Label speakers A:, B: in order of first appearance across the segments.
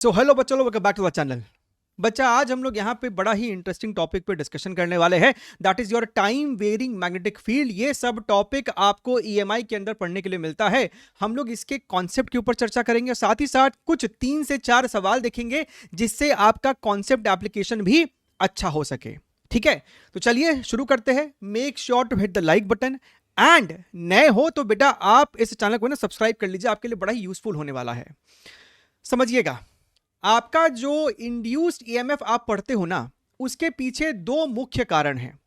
A: सो hello बच्चों, welcome back to the channel. बच्चा, आज हम लोग यहाँ पे बड़ा ही इंटरेस्टिंग टॉपिक पे डिस्कशन करने वाले हैं, that is your time varying magnetic field. ये सब टॉपिक आपको ईएमआई के अंदर पढ़ने के लिए मिलता है। हम लोग इसके कॉन्सेप्ट के ऊपर चर्चा करेंगे और साथ ही साथ कुछ 3 से 4 सवाल देखेंगे जिससे आपका कॉन्सेप्ट एप्लीकेशन भी अच्छा हो सके। ठीक है, तो चलिए शुरू करते हैं। Make sure to hit the like button and नए हो तो बेटा आप इस चैनल को ना सब्सक्राइब कर लीजिए, आपके लिए बड़ा ही यूजफुल होने वाला है। समझिएगा, आपका जो इंड्यूस्ड ईएमएफ आप पढ़ते हो ना, उसके पीछे 2 मुख्य कारण हैं।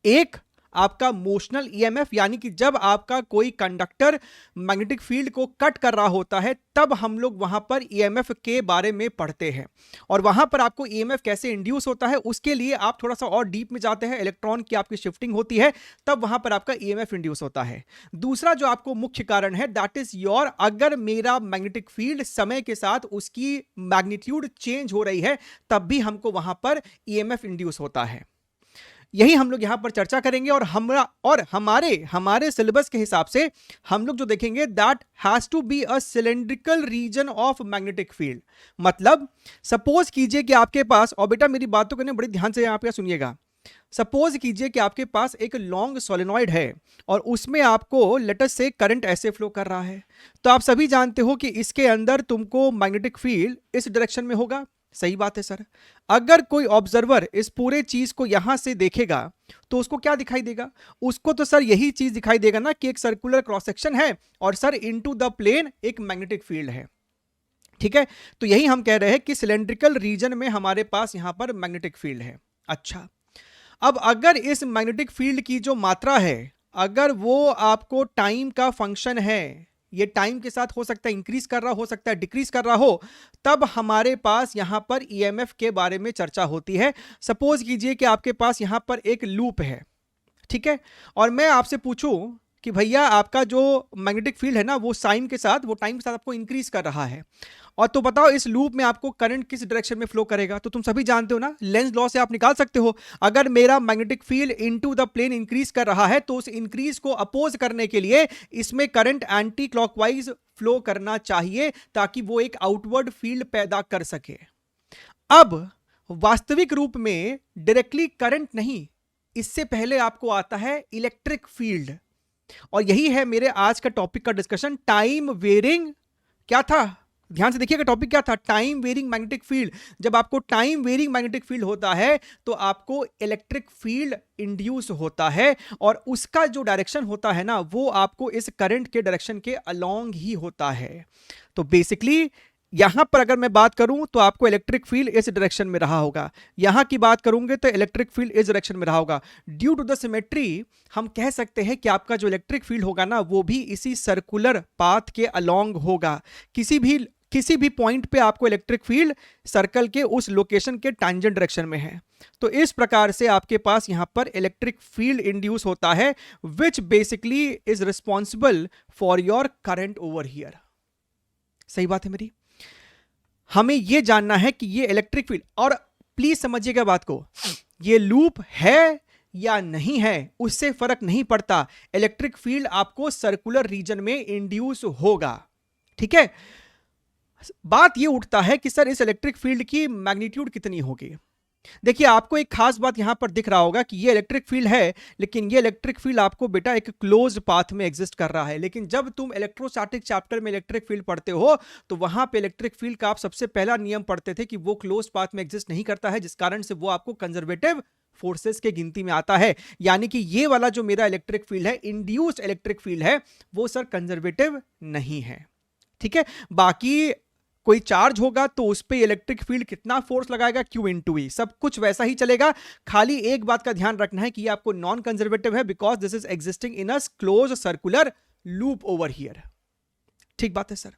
A: एक, आपका मोशनल ईएमएफ, यानी कि जब आपका कोई कंडक्टर मैग्नेटिक फील्ड को कट कर रहा होता है तब हम लोग वहां पर ईएमएफ के बारे में पढ़ते हैं। और वहां पर आपको ईएमएफ कैसे इंड्यूस होता है उसके लिए आप थोड़ा सा और डीप में जाते हैं, इलेक्ट्रॉन की आपकी शिफ्टिंग होती है, तब वहां पर आपका ईएमएफ इंड्यूस होता है। दूसरा जो आपको मुख्य कारण है, दैट इज योर, अगर मेरा मैग्नेटिक फील्ड समय के साथ उसकी मैग्नीट्यूड चेंज हो रही है तब भी हमको वहां पर ईएमएफ इंड्यूस होता है। यही हम लोग यहां पर चर्चा करेंगे और हमारे सिलेबस के हिसाब से हम लोग जो देखेंगे, that has to be a cylindrical region of magnetic field. मतलब सपोज कीजिए कि आपके पास, और बेटा मेरी बातों को ना बड़ी ध्यान से यहां पे सुनिएगा, सपोज कीजिए कि आपके पास एक लॉन्ग सोलेनॉइड है और उसमें आपको लेटस से करंट ऐसे फ्लो कर रहा है। तो आप सभी जानते हो कि इसके अंदर तुमको मैग्नेटिक फील्ड इस डायरेक्शन में होगा। सही बात है सर। अगर कोई ऑब्जर्वर इस पूरे चीज को यहां से देखेगा तो उसको क्या दिखाई देगा? उसको तो सर यही चीज दिखाई देगा ना कि एक सर्कुलर क्रॉस सेक्शन है और सर इनटू द प्लेन एक मैग्नेटिक फील्ड है। ठीक है, तो यही हम कह रहे हैं कि सिलेंड्रिकल रीजन में हमारे पास यहां पर मैग्नेटिक फील्ड है। अच्छा, अब अगर इस मैग्नेटिक फील्ड की जो मात्रा है, अगर वो आपको टाइम का फंक्शन है, ये टाइम के साथ हो सकता है इंक्रीज कर रहा हो सकता है डिक्रीज कर रहा हो, तब हमारे पास यहां पर ईएमएफ के बारे में चर्चा होती है। सपोज कीजिए कि आपके पास यहां पर एक लूप है, ठीक है, और मैं आपसे पूछूं कि भैया आपका जो मैग्नेटिक फील्ड है ना, वो साइन के साथ, वो टाइम के साथ आपको इंक्रीज कर रहा है, और तो बताओ इस लूप में आपको करंट किस डायरेक्शन में फ्लो करेगा? तो तुम सभी जानते हो ना, लेंज लॉ से आप निकाल सकते हो। अगर मेरा magnetic field into the plane increase कर रहा है तो उस इंक्रीज को अपोज करने के लिए इसमें करंट एंटी क्लॉकवाइज फ्लो करना चाहिए ताकि वो एक आउटवर्ड फील्ड पैदा कर सके। अब वास्तविक रूप में डायरेक्टली करंट नहीं, इससे पहले आपको आता है इलेक्ट्रिक फील्ड, और यही है मेरे आज का टॉपिक का डिस्कशन, टाइम वेरिंग। क्या था? ध्यान से देखिएगा, टॉपिक क्या था? Time varying magnetic field. जब आपको टाइम वेरिंग मैग्नेटिक फील्ड होता है तो आपको इलेक्ट्रिक फील्ड इंड्यूस होता है, और उसका जो डायरेक्शन होता है ना, वो आपको इस करंट के डायरेक्शन के अलोंग ही होता है। तो बेसिकली यहां पर अगर मैं बात करूं तो आपको इलेक्ट्रिक फील्ड इस डायरेक्शन में रहा होगा, यहां की बात करूंगे तो इलेक्ट्रिक फील्ड इस डायरेक्शन में रहा होगा। ड्यू टू द सिमेट्री हम कह सकते हैं कि आपका जो इलेक्ट्रिक फील्ड होगा ना, वो भी इसी सर्कुलर पाथ के अलोंग होगा। किसी भी पॉइंट पे आपको इलेक्ट्रिक फील्ड सर्कल के उस लोकेशन के टैंजेंट डायरेक्शन में है। तो इस प्रकार से आपके पास यहां पर इलेक्ट्रिक फील्ड इंड्यूस होता है, which basically is responsible for your current over here. सही बात है मेरी? हमें यह जानना है कि ये इलेक्ट्रिक फील्ड, और प्लीज समझिएगा बात को, ये लूप है या नहीं है उससे फर्क नहीं पड़ता, इलेक्ट्रिक फील्ड आपको सर्कुलर रीजन में इंड्यूस होगा। ठीक है, बात यह उठता है कि सर इस इलेक्ट्रिक फील्ड की मैग्नीट्यूड कितनी होगी? देखिए, आपको एक खास बात यहां पर दिख रहा होगा कि ये इलेक्ट्रिक फील्ड है, लेकिन ये इलेक्ट्रिक फील्ड आपको बेटा एक क्लोज पाथ में एग्जिस्ट कर रहा है। लेकिन जब तुम इलेक्ट्रोस्टैटिक चैप्टर में इलेक्ट्रिक फील्ड पढ़ते हो तो वहां पे इलेक्ट्रिक फील्ड का आप सबसे पहला नियम पढ़ते थे कि वो क्लोज पाथ में एग्जिस्ट नहीं करता है, जिस कारण से वो आपको कंजर्वेटिव फोर्सेस के गिनती में आता है। यानी कि ये वाला जो मेरा इलेक्ट्रिक फील्ड है, इंड्यूस्ड इलेक्ट्रिक फील्ड है, वो सर कंजर्वेटिव नहीं है। ठीक है, बाकी कोई चार्ज होगा तो उस पे इलेक्ट्रिक फील्ड कितना फोर्स लगाएगा, Q इंटू ई, सब कुछ वैसा ही चलेगा। खाली एक बात का ध्यान रखना है कि ये आपको नॉन कंजर्वेटिव है, because this is existing in a close circular loop over here. ठीक बात है सर?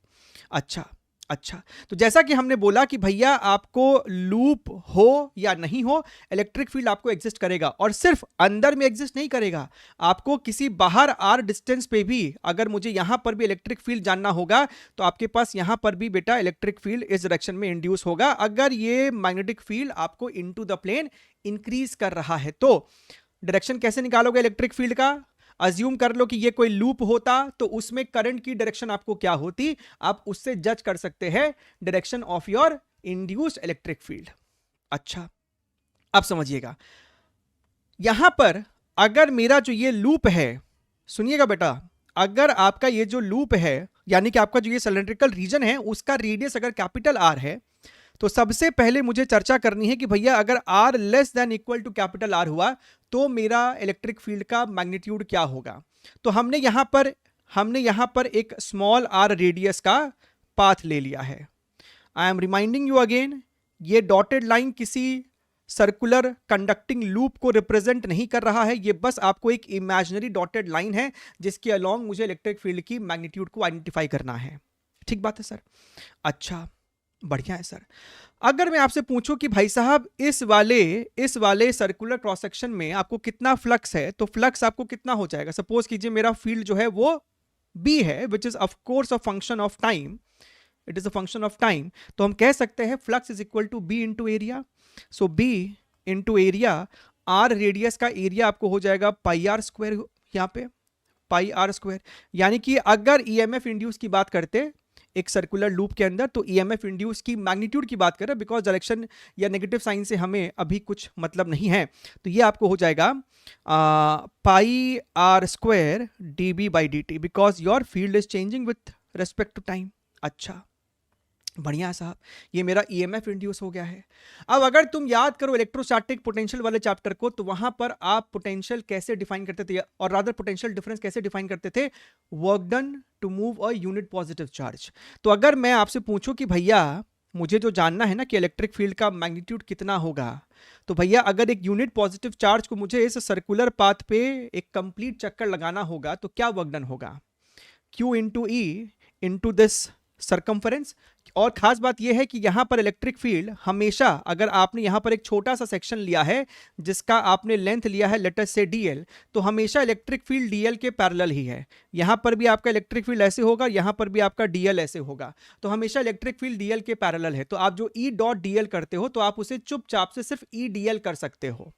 A: अच्छा, तो जैसा कि हमने बोला कि भैया आपको लूप हो या नहीं हो, इलेक्ट्रिक फील्ड आपको एग्जिस्ट करेगा, और सिर्फ अंदर में एग्जिस्ट नहीं करेगा, आपको किसी बाहर आर डिस्टेंस पे भी, अगर मुझे यहां पर भी इलेक्ट्रिक फील्ड जानना होगा तो आपके पास यहां पर भी बेटा इलेक्ट्रिक फील्ड इस डायरेक्शन में इंड्यूस होगा। अगर ये मैग्नेटिक फील्ड आपको इनटू द प्लेन इंक्रीज कर रहा है तो डायरेक्शन कैसे निकालोगे इलेक्ट्रिक फील्ड का? अज्यूम कर लो कि ये कोई लूप होता तो उसमें करंट की डायरेक्शन आपको क्या होती, आप उससे जज कर सकते हैं direction of your induced electric field. अच्छा, अब समझिएगा, यहां पर अगर मेरा जो ये लूप है, सुनिएगा बेटा, अगर आपका ये जो लूप है, यानी कि आपका जो ये सिलेंड्रिकल रीजन है, उसका रेडियस अगर कैपिटल आर है, तो सबसे पहले मुझे चर्चा करनी है कि भैया अगर R less than equal to capital R हुआ तो मेरा इलेक्ट्रिक फील्ड का मैग्नीट्यूड क्या होगा। तो हमने यहां पर एक स्मॉल आर रेडियस का पाथ ले लिया है। I am reminding you again, ये डॉटेड लाइन किसी सर्कुलर कंडक्टिंग लूप को रिप्रेजेंट नहीं कर रहा है, ये बस आपको एक इमेजिनरी डॉटेड लाइन है जिसके अलोंग मुझे इलेक्ट्रिक फील्ड की मैग्नीट्यूड को आइडेंटिफाई करना है। ठीक बात है सर? अच्छा, बढ़िया है सर। अगर मैं आपसे पूछूं कि भाई साहब इस वाले सर्कुलर क्रॉस सेक्शन में आपको कितना फ्लक्स है, तो फ्लक्स आपको कितना हो जाएगा। सपोज कीजिए मेरा फील्ड जो है वो बी है, which is of course a function of time, it is a function of time. तो हम कह सकते हैं flux is equal to B into area. So B into area, R radius का एरिया आपको हो जाएगा पाई आर स्क्वायर, यहाँ पे पाई आर स्क्वायर। यानी कि अगर ईएमएफ इंड्यूस की बात करते एक सर्कुलर लूप के अंदर, तो ईएमएफ इंड्यूस की मैग्नीट्यूड की बात करें, बिकॉज डायरेक्शन या नेगेटिव साइन से हमें अभी कुछ मतलब नहीं है, तो ये आपको हो जाएगा pi are square d B by d t, because your field is changing with respect to time. अच्छा, बढ़िया साहब, ये मेरा ईएमएफ इंड्यूस हो गया है। अब अगर तुम याद करो इलेक्ट्रोस्टैटिक पोटेंशियल वाले चैप्टर को, तो वहां पर आप पोटेंशियल कैसे डिफाइन करते थे, और रादर पोटेंशियल डिफरेंस कैसे डिफाइन करते थे, work done to move a unit positive charge. तो अगर मैं आपसे पूछूं कि भैया मुझे जो जानना है ना कि इलेक्ट्रिक फील्ड का मैग्नीट्यूड कितना होगा, तो भैया अगर एक यूनिट पॉजिटिव चार्ज को मुझे इस सर्कुलर पाथ पे एक कंप्लीट चक्कर लगाना होगा, तो क्या वर्क डन होगा, Q into E into this circumference. और खास बात यह है कि यहां पर इलेक्ट्रिक फील्ड हमेशा, अगर आपने यहां पर एक छोटा सा सेक्शन लिया है जिसका आपने लेंथ लिया है लेट अस से dl, तो हमेशा इलेक्ट्रिक फील्ड dl के पैरेलल ही है। यहां पर भी आपका इलेक्ट्रिक फील्ड ऐसे होगा, यहां पर भी आपका dl ऐसे होगा, तो हमेशा इलेक्ट्रिक फील्ड dl के पैरेलल है। तो आप जो E डॉट dl करते हो, तो आप उसे चुपचाप से सिर्फ E dl कर सकते हो,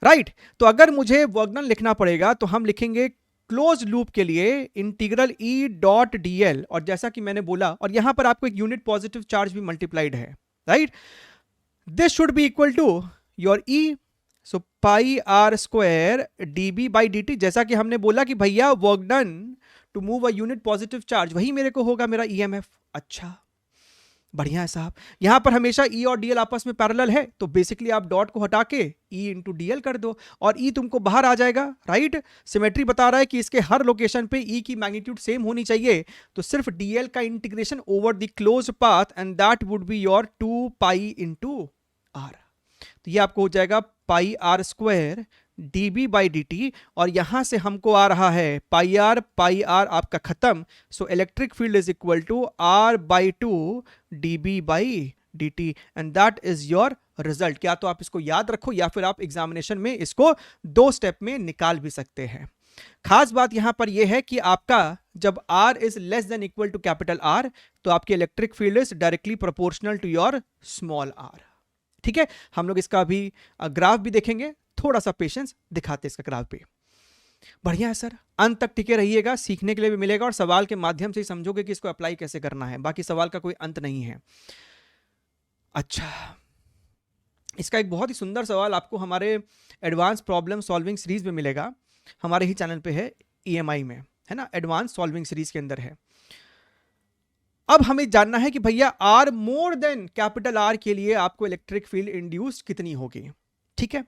A: राइट। तो अगर मुझे वर्क डन लिखना पड़ेगा, तो हम लिखेंगे क्लोज लूप के लिए इंटीग्रल ई डॉट डीएल, और जैसा कि मैंने बोला, और यहां पर आपको एक यूनिट पॉजिटिव चार्ज भी मल्टीप्लाइड है, right. This should be equal to your E, so pi are square d B by d t. जैसा कि हमने बोला कि भैया work done to move a unit positive charge, वही मेरे को होगा मेरा ईएमएफ। अच्छा, बढ़िया है साहब। यहां पर हमेशा E और DL आपस में पैरेलल है, तो बेसिकली आप डॉट को हटा के E इंटू DL कर दो, और E तुमको बाहर आ जाएगा, राइट। सिमेट्री बता रहा है कि इसके हर लोकेशन पे E की मैग्नीट्यूड सेम होनी चाहिए, तो सिर्फ DL का integration over the close path, and that would be your 2 pi into r. तो ये आपको हो जाएगा pi are square d B by d t, और यहां से हमको आ रहा है पाई आर आपका खत्म। So electric field is equal to R by two d B by d t, and that is your result. क्या तो आप इसको याद रखो, या फिर आप एग्जामिनेशन में इसको 2 स्टेप में निकाल भी सकते हैं। खास बात यहां पर यह है कि आपका जब R is less than equal to capital R, तो आपकी electric field is directly proportional to your small r। ठीक है, हम लोग इसका अभी ग्राफ भी देखेंगे, थोड़ा सा पेशेंस दिखाते इसका ग्राफ पे। बढ़िया है सर, अंत तक टिके रहिएगा, सीखने के लिए भी मिलेगा, और सवाल के माध्यम से ही समझोगे कि इसको अप्लाई कैसे करना है, बाकी सवाल का कोई अंत नहीं है। अच्छा, इसका एक बहुत ही सुंदर सवाल आपको हमारे एडवांस प्रॉब्लम सॉल्विंग सीरीज में मिलेगा, हमारे ही चैनल पे है, EMI में है ना, एडवांस सॉल्विंग सीरीज के अंदर है। अब हमें जानना है कि भैया R more then capital R के लिए आपको इलेक्ट्रिक फील्ड इंड्यूस्ड कितनी होगी। ठीक है,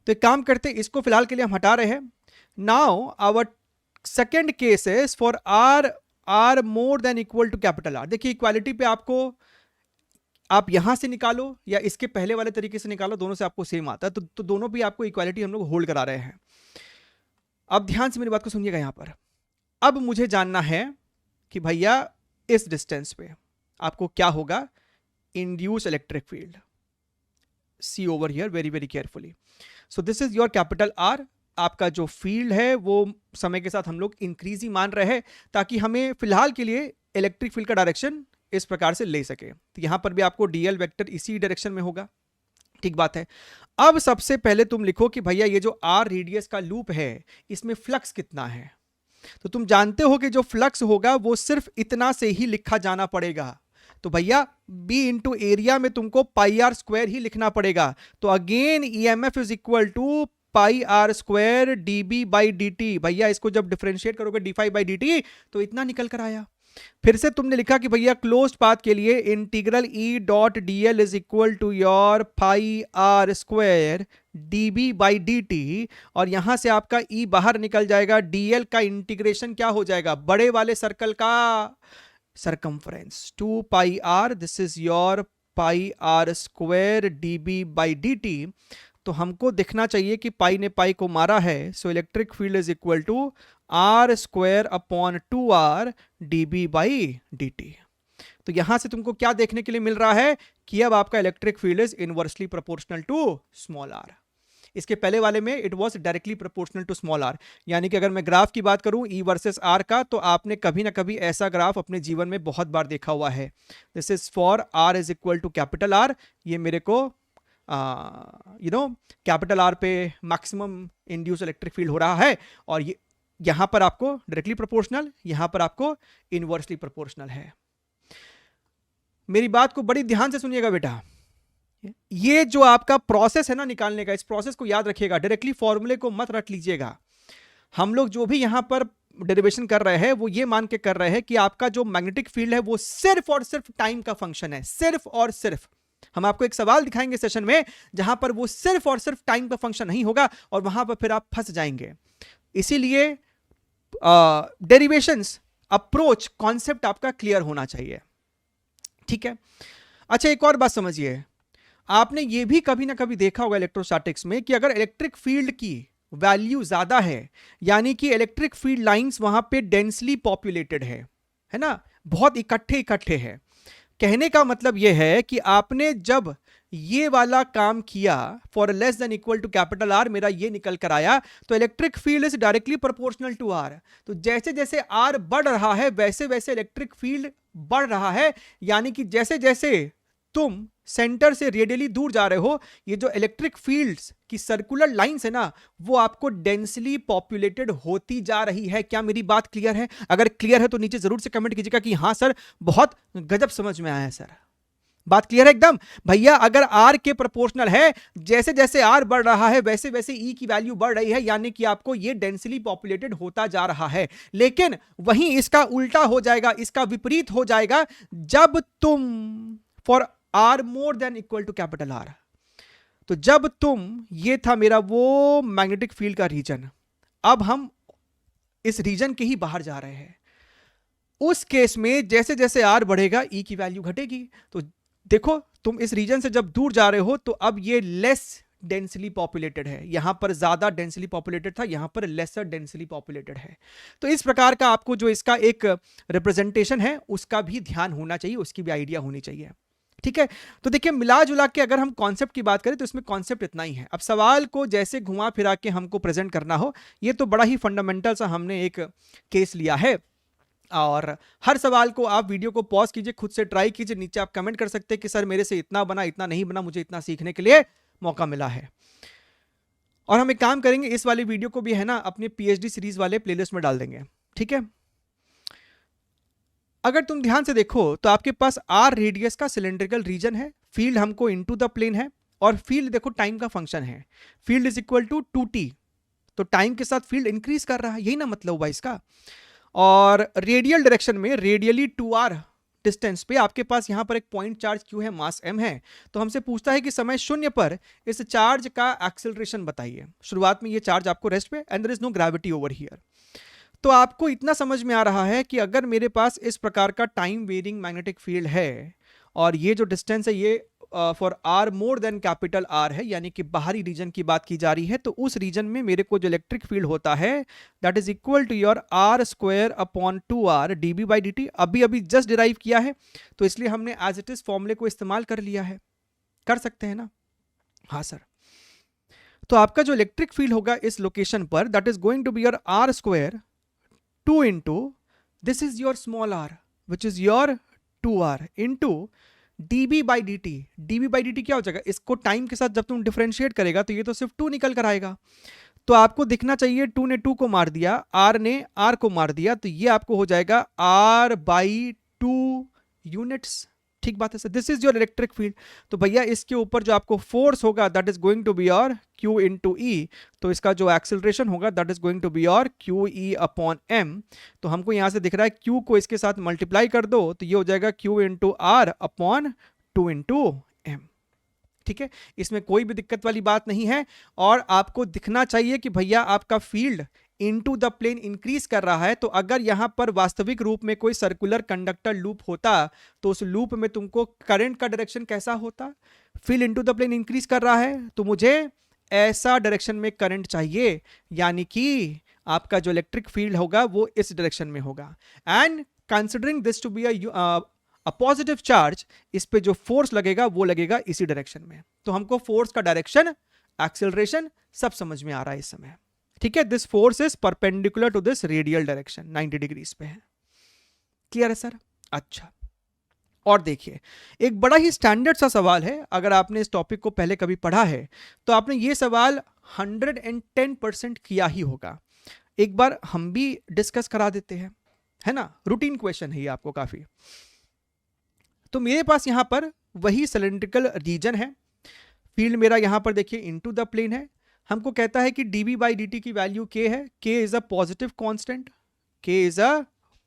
A: तो एक काम करते, इसको फिलहाल के लिए हम हटा रहे हैं। Now our second case is for R more than equal to capital R। देखिए इक्वालिटी पे आपको, आप यहां से निकालो या इसके पहले वाले तरीके से निकालो, दोनों से आपको सेम आता है, तो दोनों भी आपको इक्वालिटी हम लोग होल्ड करा रहे हैं। अब ध्यान से मेरी बात को सुनिएगा यहां पर। अब मुझे जानना है कि भैया इस डिस्टेंस पे आपको क्या होगा, induce electric field. See over here very very carefully. So this is your capital R। आपका जो फील्ड है वो समय के साथ हम लोग इंक्रीज ही मान रहे हैं, ताकि हमें फिलहाल के लिए इलेक्ट्रिक फील्ड का डायरेक्शन इस प्रकार से ले सके। तो यहां पर भी आपको DL वेक्टर इसी डायरेक्शन में होगा, ठीक बात है। अब सबसे पहले तुम लिखो कि भैया ये जो R रेडियस का लूप है, इसमें फ्लक्स कितना है। तो तुम जानते हो कि जो फ्लक्स होगा वो सिर्फ इतना से ही लिखा जाना पड़ेगा। तो भैया बी इंटू एरिया में तुमको पाई आर स्क्वायर ही लिखना पड़ेगा। तो again EMF is equal to pi are square d B by d t. भैया इसको जब डिफरेंशिएट करोगे d phi by d t तो इतना निकल कर आया। फिर से तुमने लिखा कि भैया क्लोज्ड पाथ के लिए integral E dot d l is equal to your pi are square d B by d t, और यहां से आपका ई बाहर निकल जाएगा, डीएल का इंटीग्रेशन क्या हो जाएगा, बड़े वाले सर्कल का circumference 2 pi R, this is your pi are square d B by d t. तो हमको दिखना चाहिए कि पाई ने पाई को मारा है, so electric field is equal to R square upon 2r dB by dt। तो यहां से तुमको क्या देखने के लिए मिल रहा है कि अब आपका electric field is inversely proportional to small r। इसके पहले वाले में it was directly proportional to small r, यानी कि अगर मैं ग्राफ की बात करूं E वर्सेस R का, तो आपने कभी ना कभी ऐसा ग्राफ अपने जीवन में बहुत बार देखा हुआ है। This is for r is equal to capital R, ये मेरे को कैपिटल R पे मैक्सिमम इंड्यूस इलेक्ट्रिक फील्ड हो रहा है, और ये यहां पर आपको डायरेक्टली प्रोपोर्शनल, यहां पर आपको इनवर्सली प्रोपोर्शनल है। मेरी बात को बड़ी ध्यान से सुनिएगा बेटा, ये जो आपका प्रोसेस है ना निकालने का, इस प्रोसेस को याद रखिएगा, डायरेक्टली फॉर्मूले को मत रट लीजिएगा। हम लोग जो भी यहां पर डेरिवेशन कर रहे हैं वो ये मान के कर रहे हैं कि आपका जो मैग्नेटिक फील्ड है वो सिर्फ और सिर्फ टाइम का फंक्शन है, सिर्फ और सिर्फ। हम आपको एक सवाल दिखाएंगे सेशन में जहां पर वो सिर्फ और सिर्फ टाइम का फंक्शन नहीं होगा, और वहां पर फिर आप फंस जाएंगे। इसीलिए डेरिवेशंस, अप्रोच, कॉन्सेप्ट आपका क्लियर होना चाहिए, ठीक है। अच्छा, एक और बात समझिए, आपने ये भी कभी ना कभी देखा होगा इलेक्ट्रोस्टैटिक्स में कि अगर इलेक्ट्रिक फील्ड की वैल्यू ज्यादा है, यानी कि इलेक्ट्रिक फील्ड लाइंस वहां पे डेंसली पॉपुलेटेड है ना, बहुत इकट्ठे इकट्ठे है। कहने का मतलब यह है कि आपने जब ये वाला काम किया for less than equal to capital R, मेरा ये निकल कर आया, तो electric field is directly proportional to R. तो जैसे जैसे आर बढ़ रहा है वैसे वैसे इलेक्ट्रिक फील्ड बढ़ रहा है, यानी कि जैसे जैसे तुम सेंटर से रेडियली दूर जा रहे हो, ये जो इलेक्ट्रिक फील्ड्स की सर्कुलर लाइंस है ना, वो आपको डेंसली पॉपुलेटेड होती जा रही है। क्या मेरी बात क्लियर है? अगर क्लियर है तो नीचे जरूर से कमेंट कीजिएगा कि हाँ सर, बहुत गजब समझ में आया है सर। बात क्लियर है एकदम? भैया अगर R के प्रोपोर्शनल है, जैसे जैसे R बढ़ रहा है वैसे वैसे E की वैल्यू बढ़ रही है, यानी कि आपको ये डेंसली पॉपुलेटेड होता जा रहा है। लेकिन वहीं इसका उल्टा हो जाएगा, इसका विपरीत हो जाएगा जब तुम for R more than equal to capital R, तो जब तुम, ये था मेरा वो मैग्नेटिक फील्ड का रीजन, अब हम इस रीजन के ही बाहर जा रहे हैं। उस केस में जैसे जैसे R बढ़ेगा E की वैल्यू घटेगी। तो देखो, तुम इस रीजन से जब दूर जा रहे हो तो अब ये लेस डेंसली पॉपुलेटेड है, यहां पर ज्यादा डेंसली पॉपुलेटेड था, यहां पर लेसर डेंसली पॉपुलेटेड है। तो इस प्रकार का आपको जो इसका एक रिप्रेजेंटेशन है उसका भी ध्यान होना चाहिए, उसकी भी आइडिया होनी चाहिए, ठीक है। तो देखिए, मिला जुला के अगर हम कॉन्सेप्ट की बात करें तो इसमें कॉन्सेप्ट इतना ही है। अब सवाल को जैसे घुमा फिरा के हमको प्रेजेंट करना हो, ये तो बड़ा ही फंडामेंटल सा हमने एक केस लिया है, और हर सवाल को आप वीडियो को पॉज कीजिए, खुद से ट्राई कीजिए, नीचे आप कमेंट कर सकते हैं कि सर मेरे से इतना बना, इतना नहीं बना, मुझे इतना सीखने के लिए मौका मिला है। और हम एक काम करेंगे, इस वाली वीडियो को भी है ना अपने पीएचडी सीरीज वाले प्लेलिस्ट में डाल देंगे, ठीक है। अगर तुम ध्यान से देखो तो आपके पास R रेडियस का सिलेंड्रिकल रीजन है, फील्ड हमको इनटू द प्लेन है, और फील्ड देखो टाइम का फंक्शन है, field is equal to 2t, तो टाइम के साथ फील्ड इंक्रीज कर रहा है, यही ना मतलब हुआ इसका। और रेडियल डायरेक्शन में रेडियली 2r डिस्टेंस पे आपके पास यहां पर एक पॉइंट चार्ज q है, मास m है। तो हमसे पूछता है कि समय 0 पर इस चार्ज का एक्सेलरेशन बताइए। शुरुआत में ये चार्ज आपको रेस्ट पे, and there is no gravity over here. तो आपको इतना समझ में आ रहा है कि अगर मेरे पास इस प्रकार का टाइम वेरिंग मैग्नेटिक फील्ड है, और ये जो डिस्टेंस है ये for R more then capital R है, यानी कि बाहरी रीजन की बात की जा रही है, तो उस रीजन में मेरे को जो इलेक्ट्रिक फील्ड होता है that is equal to your R square upon 2R dB by dt। अभी जस्ट डिराइव किया है, तो इसलिए हमने एज इट इज फॉर्मूले को इस्तेमाल कर लिया है। कर सकते हैं ना? हाँ सर। तो आपका जो इलेक्ट्रिक फील्ड होगा इस लोकेशन पर, that is going to be your R square 2 into this is your small r which is your 2r into dB by dt। dB by dt क्या हो जाएगा? इसको टाइम के साथ जब तुम डिफरेंशिएट करेगा तो ये तो सिर्फ 2 निकल कर आएगा। तो आपको दिखना चाहिए 2 ने 2 को मार दिया, r ने r को मार दिया, तो ये आपको हो जाएगा r by 2 यूनिट्स, ठीक बात है sir, this is your electric field. तो भैया इसके ऊपर जो आपको फोर्स होगा that is going to be your q into e, तो इसका जो एक्सेलरेशन होगा that is going to be your q e upon m. तो हमको यहाँ से दिख रहा है क्यू को इसके साथ मल्टीप्लाई कर दो तो ये हो जाएगा Q into R upon 2 into M. ठीक है, इसमें कोई भी दिक्कत वाली बात नहीं है। और आपको दिखना चाहिए कि भैया आपका field into the plane increase कर रहा है। तो अगर यहां पर वास्तविक रूप में कोई सर्कुलर कंडक्टर लूप होता तो उस लूप में तुमको करंट का डायरेक्शन कैसा होता, field into the plane increase कर रहा है तो मुझे ऐसा डायरेक्शन में करंट चाहिए, यानी कि आपका जो इलेक्ट्रिक फील्ड होगा वो इस डायरेक्शन में होगा। And considering this to be a positive charge, इस पे जो फोर्स लगेगा वो लगेगा इसी डायरेक्शन में। तो हमको फोर्स का डायरेक्शन, एक्सेलरेशन सब समझ में आ रहा है इस समय। ठीक है, this force is perpendicular to this radial direction, 90 degrees पे है। क्लियर है सर? अच्छा, और देखिए एक बड़ा ही स्टैंडर्ड सा सवाल है, अगर आपने इस टॉपिक को पहले कभी पढ़ा है तो आपने ये सवाल 110% किया ही होगा। एक बार हम भी डिस्कस करा देते हैं, है ना, रूटीन क्वेश्चन है ये आपको काफी। तो मेरे पास यहां पर वही सिलेंड्रिकल रीजन है, फील्ड मेरा यहां पर देखिए इनटू द प्लेन है। हमको कहता है कि dB by dt की वैल्यू k है, k is a positive constant, k is a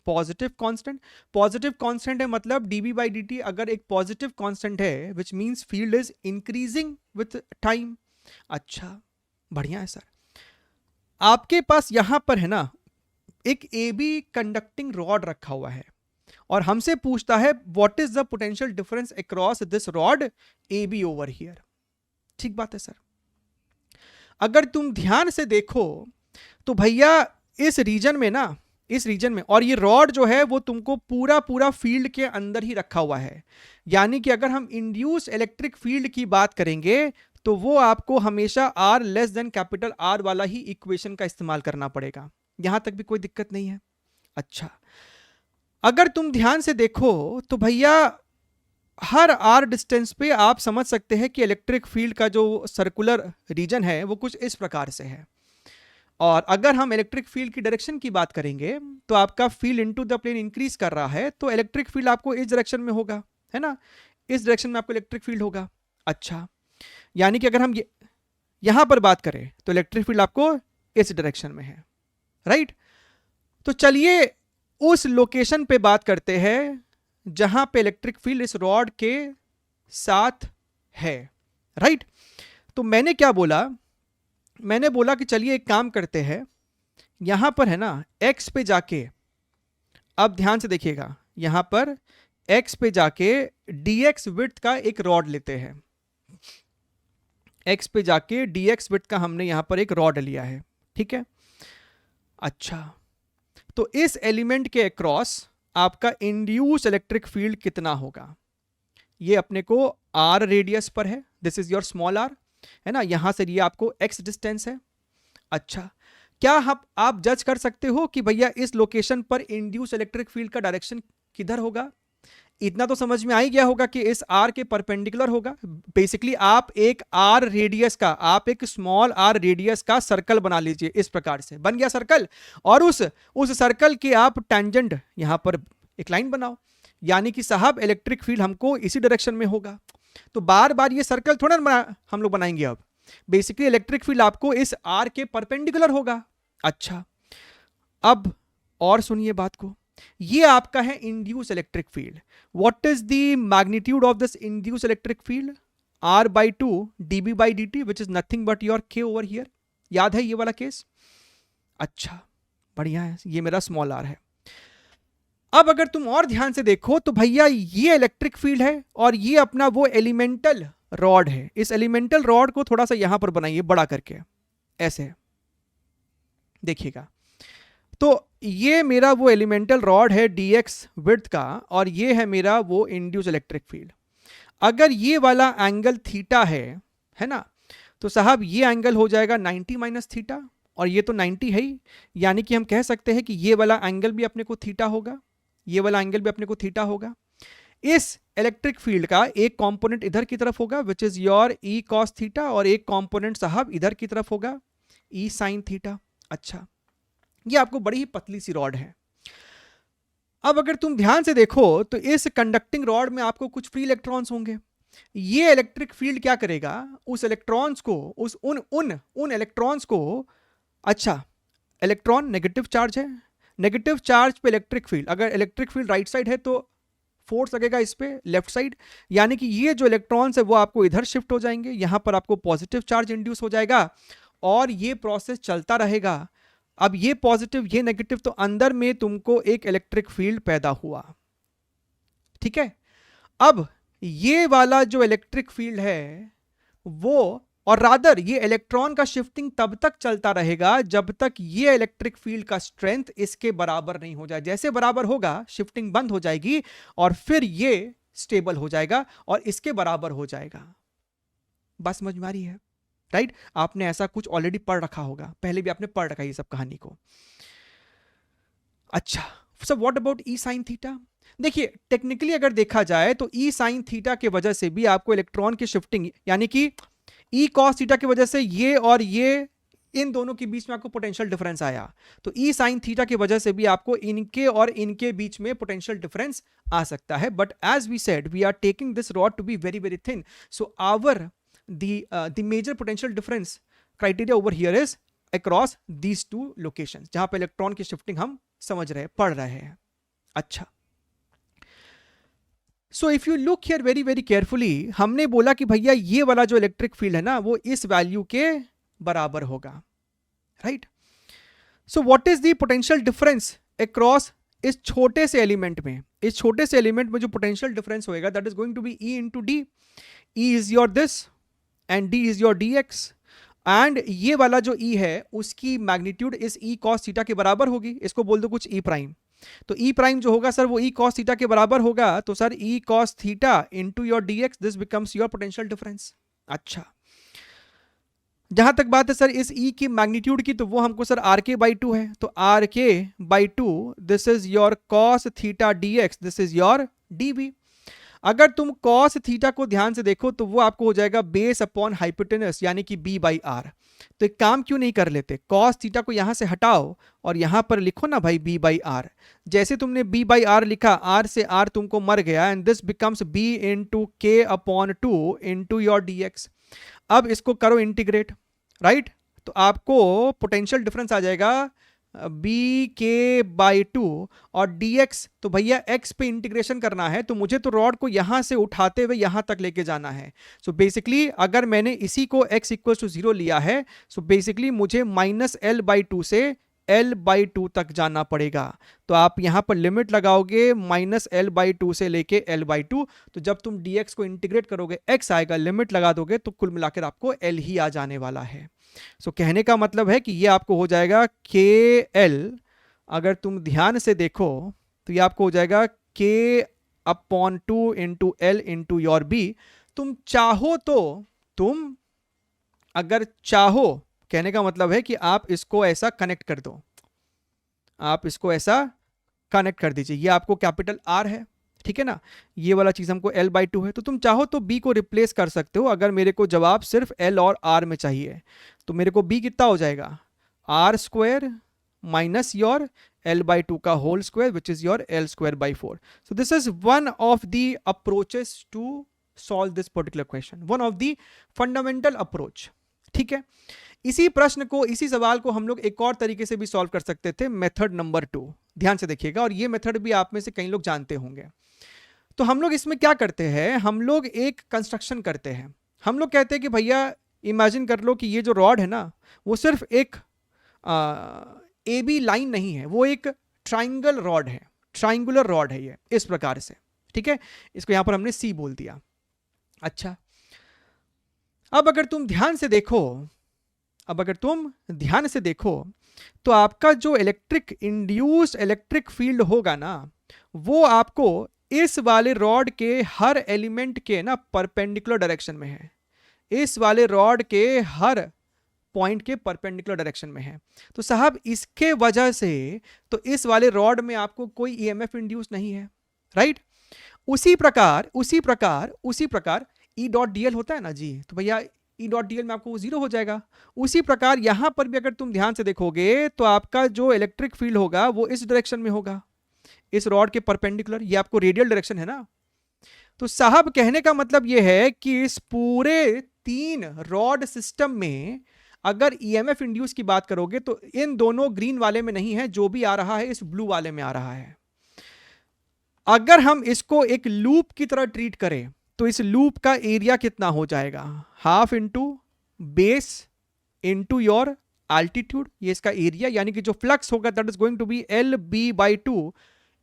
A: positive constant. Positive constant है मतलब dB by dt अगर एक पॉजिटिव कांस्टेंट है which means field is increasing with time. अच्छा, बढ़िया है सर। आपके पास यहां पर है ना एक AB कंडक्टिंग रॉड रखा हुआ है और हमसे पूछता है what is the potential difference across this rod AB over here. ठीक बात है सर। अगर तुम ध्यान से देखो तो भैया इस रीजन में ना, इस रीजन में, और ये रॉड जो है वो तुमको पूरा पूरा फील्ड के अंदर ही रखा हुआ है। यानी कि अगर हम इंड्यूस इलेक्ट्रिक फील्ड की बात करेंगे तो वो आपको हमेशा R less than capital R वाला ही इक्वेशन का इस्तेमाल करना पड़ेगा। यहां तक भी कोई दिक्कत नहीं है। अच्छा, अगर तुम ध्यान से देखो तो भैया हर R डिस्टेंस पे आप समझ सकते हैं कि इलेक्ट्रिक फील्ड का जो सर्कुलर रीजन है वो कुछ इस प्रकार से है। और अगर हम इलेक्ट्रिक फील्ड की डायरेक्शन की बात करेंगे तो आपका field into the plane increase कर रहा है तो इलेक्ट्रिक फील्ड आपको इस डायरेक्शन में होगा, है ना, इस डायरेक्शन में आपको इलेक्ट्रिक फील्ड होगा। अच्छा, यानी कि अगर हम यहां पर बात करें तो इलेक्ट्रिक फील्ड आपको इस डायरेक्शन में है, राइट। तो चलिए उस लोकेशन पे बात करते हैं जहां पे इलेक्ट्रिक फील्ड इस रॉड के साथ है, राइट। तो मैंने क्या बोला, मैंने बोला कि चलिए एक काम करते हैं, यहां पर है ना x पे जाके, अब ध्यान से देखिएगा, यहां पर x पे जाके dx विड्थ का एक रॉड लेते हैं। x पे जाके dx विड्थ का हमने यहां पर एक रॉड लिया है, ठीक है। अच्छा, तो इस एलिमेंट के अक्रॉस आपका इंड्यूस इलेक्ट्रिक फील्ड कितना होगा, ये अपने को r रेडियस पर है, this is your small r, है ना, यहां से ये आपको x डिस्टेंस है। अच्छा, क्या आप जज कर सकते हो कि भैया इस लोकेशन पर इंड्यूस इलेक्ट्रिक फील्ड का डायरेक्शन किधर होगा? इतना तो समझ में आ ही गया होगा कि इस r के परपेंडिकुलर होगा। बेसिकली आप एक r रेडियस का, आप एक स्मॉल r रेडियस का सर्कल बना लीजिए, इस प्रकार से बन गया सर्कल, और उस सर्कल के आप टेंजेंट यहां पर एक लाइन बनाओ, यानी कि साहब इलेक्ट्रिक फील्ड हमको इसी डायरेक्शन में होगा। तो बार बार ये सर्कल थोड़ा हम लोग बनाएंगे, अब बेसिकली इलेक्ट्रिक फील्ड आपको इस r के परपेंडिकुलर होगा। अच्छा, अब और सुनिए बात को, ये आपका है induce electric field. What is the magnitude of this induce electric field? R/2 dB by dt which is nothing but your k over here. याद है ये वाला केस? अच्छा, बढ़िया है, ये मेरा स्मॉल r है। अब अगर तुम और ध्यान से देखो तो भैया ये इलेक्ट्रिक फील्ड है और ये अपना वो एलिमेंटल रॉड है। इस एलिमेंटल रॉड को थोड़ा सा यहां पर बनाइए बड़ा करके, ऐसे देखिएगा। तो ये मेरा वो एलिमेंटल रॉड है dx विड्थ का, और ये है मेरा वो इंड्यूस इलेक्ट्रिक फील्ड। अगर ये वाला एंगल थीटा है ना, तो साहब ये एंगल हो जाएगा 90 माइनस थीटा, और ये तो 90 है ही, यानी कि हम कह सकते हैं कि ये वाला एंगल भी अपने को थीटा होगा, ये वाला एंगल भी अपने को थीटा होगा। इस इलेक्ट्रिक फील्ड का एक कंपोनेंट इधर की तरफ होगा विच is your E cos theta, और एक कंपोनेंट साहब इधर की तरफ होगा ई साइन थीटा। अच्छा, ये आपको बड़ी ही पतली सी रॉड है। अब अगर तुम ध्यान से देखो तो इस कंडक्टिंग रॉड में आपको कुछ फ्री इलेक्ट्रॉन्स होंगे। ये इलेक्ट्रिक फील्ड क्या करेगा, उस इलेक्ट्रॉन्स को, उस उन उन उन इलेक्ट्रॉन्स को, अच्छा इलेक्ट्रॉन नेगेटिव चार्ज है, नेगेटिव चार्ज पे इलेक्ट्रिक फील्ड, अगर इलेक्ट्रिक फील्ड राइट साइड है तो फोर्स लगेगा इस पे लेफ्ट साइड, यानी कि ये जो इलेक्ट्रॉन्स है वो आपको इधर शिफ्ट हो जाएंगे, यहां पर आपको पॉजिटिव चार्ज इंड्यूस हो जाएगा और ये प्रोसेस चलता रहेगा। अब ये पॉजिटिव ये नेगेटिव, तो अंदर में तुमको एक इलेक्ट्रिक फील्ड पैदा हुआ। ठीक है, अब ये वाला जो इलेक्ट्रिक फील्ड है वो, और रादर ये इलेक्ट्रॉन का शिफ्टिंग तब तक चलता रहेगा जब तक ये इलेक्ट्रिक फील्ड का स्ट्रेंथ इसके बराबर नहीं हो जाए। जैसे बराबर होगा शिफ्टिंग बंद हो जाएगी और फिर ये स्टेबल हो जाएगा और इसके बराबर हो जाएगा। बात समझ में आ रही है? राइट, आपने ऐसा कुछ ऑलरेडी पढ़ रखा होगा, पहले भी आपने पढ़ रखा है ये सब कहानी को। अच्छा, so what about E sine theta? देखिए टेक्निकली अगर देखा जाए तो ई साइन थीटा के वजह से भी आपको इलेक्ट्रॉन की शिफ्टिंग, यानी कि ई कॉस थीटा की वजह से ये और ये, इन दोनों के बीच में आपको पोटेंशियल डिफरेंस आया, तो ई साइन थीटा की वजह से भी आपको इनके और इनके बीच में पोटेंशियल डिफरेंस आ सकता है। But as we said we are taking this rod to be very very thin, so our the major potential difference criteria over here is across these two locations, जहां पे इलेक्ट्रॉन की shifting हम समझ रहे हैं, पढ़ रहे हैं। अच्छा, so if you look here very very carefully, हमने बोला कि भैया ये वाला जो इलेक्ट्रिक फील्ड है ना वो इस वैल्यू के बराबर होगा, right? So what is the potential difference across इस छोटे से एलिमेंट में, इस छोटे से एलिमेंट में जो पोटेंशियल डिफरेंस होएगा that is going to be E into D. E is your this and D is your dx, and ये वाला जो E है उसकी मैग्नीट्यूड इस E cos थीटा के बराबर होगी, इसको बोल दो कुछ E प्राइम, तो E प्राइम जो होगा सर वो E cos थीटा के बराबर होगा, तो sir E cos theta into your dx, this becomes your potential difference. अच्छा, जहां तक बात है सर इस E की मैग्नीट्यूड की, तो वो हमको सर RK/2 है, तो RK/2 this is your cos theta dx, this is your dv। अगर तुम cos थीटा को ध्यान से देखो तो वो आपको हो जाएगा बेस अपॉन हाइपोटेनस, यानी कि B/R। तो एक काम क्यों नहीं कर लेते, cos थीटा को यहां से हटाओ और यहां पर लिखो ना भाई B/R। जैसे तुमने B/R लिखा, R से R तुमको मर गया, and this becomes B into K/2 into your dx। अब इसको करो इंटीग्रेट, राइट? तो आपको पोटेंशियल डिफरेंस आ जाएगा BK/2 और dx, तो भैया x पे इंटीग्रेशन करना है, तो मुझे तो रॉड को यहां से उठाते हुए यहां तक लेके जाना है। सो बेसिकली अगर मैंने इसी को x इक्वल टू 0 लिया है, सो बेसिकली मुझे -L/2 से L/2 तक जाना पड़ेगा। तो आप यहां पर लिमिट लगाओगे -L/2 से लेके L/2, तो जब तुम dx को इंटीग्रेट करोगे x आएगा, लिमिट लगा दोगे तो कुल मिलाकर आपको L ही आ जाने वाला है। सो कहने का मतलब है कि ये आपको हो जाएगा KL, अगर तुम ध्यान से देखो तो ये आपको हो जाएगा K/2 into L into your B। तुम चाहो तो, तुम अगर चाहो, कहने का मतलब है कि आप इसको ऐसा कनेक्ट कर दो, आप इसको ऐसा कनेक्ट कर दीजिए, ये आपको कैपिटल R है, ठीक है ना, ये वाला चीज हमको L/2 है, तो तुम चाहो तो B को रिप्लेस कर सकते हो। अगर मेरे को जवाब सिर्फ L और R में चाहिए तो मेरे को B कितना हो जाएगा, R² माइनस योर L/2 का whole square which is your L²/4। So this is one of the approaches to solve this particular question, one of the fundamental approach. ठीक है, इसी प्रश्न को, इसी सवाल को हम लोग एक और तरीके से भी सॉल्व कर सकते थे, मेथड नंबर 2। ध्यान से देखिएगा, और ये मेथड भी आप में से कई लोग जानते होंगे। तो हम लोग इसमें क्या करते हैं, हम लोग एक कंस्ट्रक्शन करते हैं। हम लोग कहते हैं कि भैया इमेजिन कर लो कि ये जो रॉड है ना वो सिर्फ एक AB लाइन नहीं है, वो एक ट्राइंगल रॉड है, ट्राइंगुलर रॉड है ये, इस प्रकार से। ठीक है, इसको यहां पर हमने C बोल दिया। अच्छा, अब अगर तुम ध्यान से देखो, अब अगर तुम ध्यान से देखो तो आपका जो इलेक्ट्रिक इंड्यूस्ड इलेक्ट्रिक फील्ड होगा ना वो आपको इस वाले रॉड के हर एलिमेंट के ना परपेंडिकुलर डायरेक्शन में है, इस वाले रॉड के हर पॉइंट के परपेंडिकुलर डायरेक्शन में है। तो साहब इसके वजह से तो इस वाले रॉड में आपको कोई ईएमएफ इंड्यूस नहीं है, राइट? उसी प्रकार E.dl होता है ना जी, तो भैया E.dl में आपको वो 0 हो जाएगा। उसी प्रकार यहां पर भी अगर तुम ध्यान से देखोगे तो आपका जो इलेक्ट्रिक फील्ड होगा वो इस डायरेक्शन में होगा, इस रॉड के परपेंडिकुलर, ये आपको रेडियल डायरेक्शन है ना। तो साहब कहने का मतलब ये है कि इस पूरे 3 रॉड सिस्टम में अगर ईएमएफ इंड्यूस की बात करोगे तो इन दोनों ग्रीन वाले में नहीं है, जो भी आ रहा है इस ब्लू वाले में आ रहा है। अगर हम इसको एक लूप की तरह ट्रीट करें तो इस लूप का एरिया कितना हो जाएगा, half into base into your altitude, ये इसका एरिया, यानी कि जो फ्लक्स होगा that is going to be L B by two